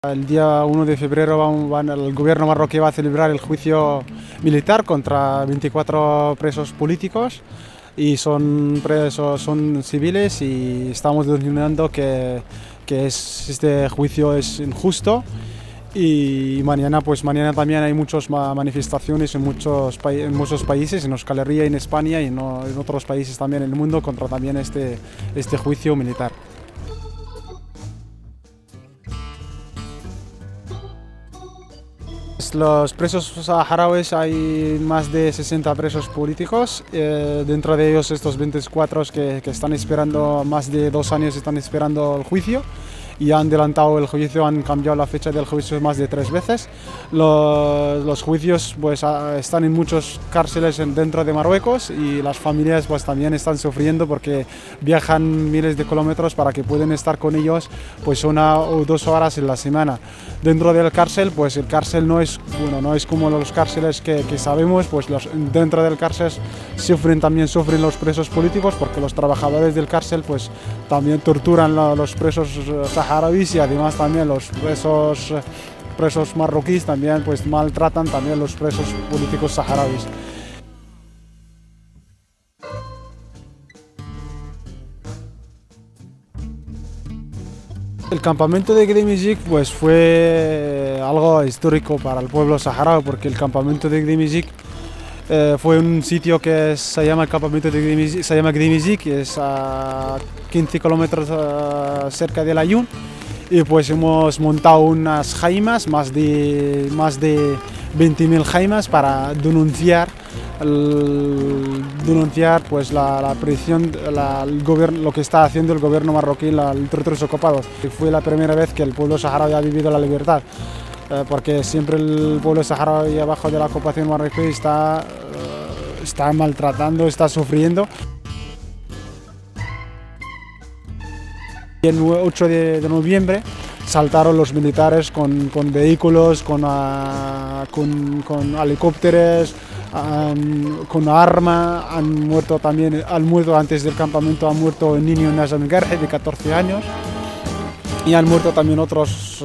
El día 1 de febrero el gobierno marroquí va a celebrar el juicio militar contra 24 presos políticos y son civiles, y estamos denunciando que este juicio es injusto. Y mañana también hay muchas manifestaciones en muchos países, en Euskal Herria, en España y en otros países también en el mundo, contra también este juicio militar. Los presos saharauis, hay más de 60 presos políticos, dentro de ellos estos 24 que están esperando, más de 2 años están esperando el juicio, y han adelantado el juicio, han cambiado la fecha del juicio más de 3 veces. Los juicios están en muchas cárceles dentro de Marruecos, y las familias también están sufriendo porque viajan miles de kilómetros para que puedan estar con ellos 1 o 2 horas en la semana. Dentro del cárcel, el cárcel no es como los cárceles que sabemos, dentro del cárcel también sufren los presos políticos, porque los trabajadores del cárcel también torturan a los presos saharauis, y además también los presos marroquíes también maltratan también los presos políticos saharauis. El campamento de Gdeim Izik fue algo histórico para el pueblo saharaui, porque el campamento de Gdeim Izik fue un sitio que se llama el campamento de Gdeim Izik, que es a 15 kilómetros cerca de Layún, y hemos montado unas jaimas, más de 20.000 jaimas, para denunciar la prisión, lo que está haciendo el gobierno marroquí en los territorios ocupados. Fue la primera vez que el pueblo saharaui ha vivido la libertad, porque siempre el pueblo saharaui abajo de la ocupación marroquí está maltratando, está sufriendo. El 8 de noviembre saltaron los militares con vehículos, con helicópteros, con arma. Han muerto antes del campamento, ha muerto el niño Nazem Gerhe de 14 años, y han muerto también otros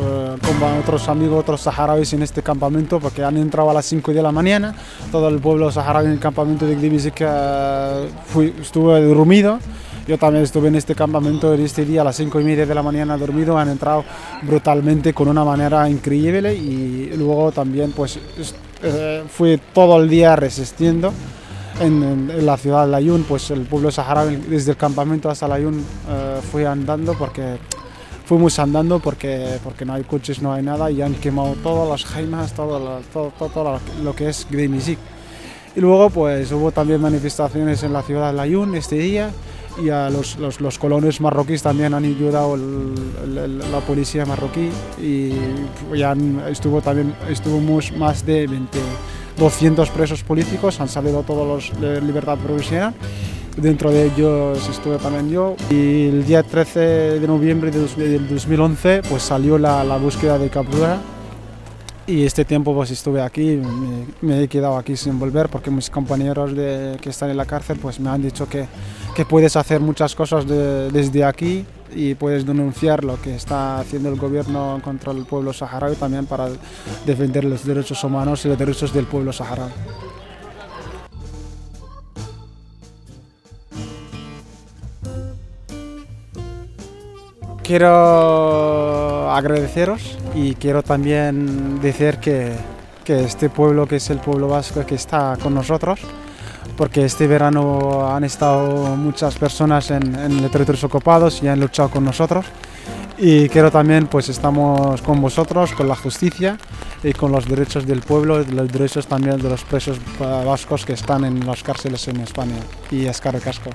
amigos, otros saharauis en este campamento, porque han entrado a las 5 de la mañana. Todo el pueblo saharaui en el campamento de Gdeim Izik estuvo dormido. Yo también estuve en este campamento este día a las 5:30 de la mañana dormido. Han entrado brutalmente, con una manera increíble, y luego también fui todo el día resistiendo en la ciudad de Layún. El pueblo saharaui, desde el campamento hasta Layún, fuimos andando porque no hay coches, no hay nada, y han quemado todas las jaimas, todo lo que es Gdeim Izik. Y luego hubo también manifestaciones en la ciudad de Layún este día, y a los colonos marroquíes también han ayudado la policía marroquí, y estuvimos más de 200 presos políticos, han salido todos los de libertad provisional. Dentro de ellos estuve también yo, y el día 13 de noviembre del 2011 salió la búsqueda de captura, y este tiempo estuve aquí, me he quedado aquí sin volver, porque mis compañeros que están en la cárcel me han dicho que puedes hacer muchas cosas desde aquí, y puedes denunciar lo que está haciendo el gobierno contra el pueblo saharaui, también para defender los derechos humanos y los derechos del pueblo saharaui. Quiero agradeceros, y quiero también decir que este pueblo, que es el pueblo vasco, que está con nosotros, porque este verano han estado muchas personas en los territorios ocupados y han luchado con nosotros, y quiero también estamos con vosotros, con la justicia y con los derechos del pueblo, los derechos también de los presos vascos que están en las cárceles en España. Y eskerrik asko.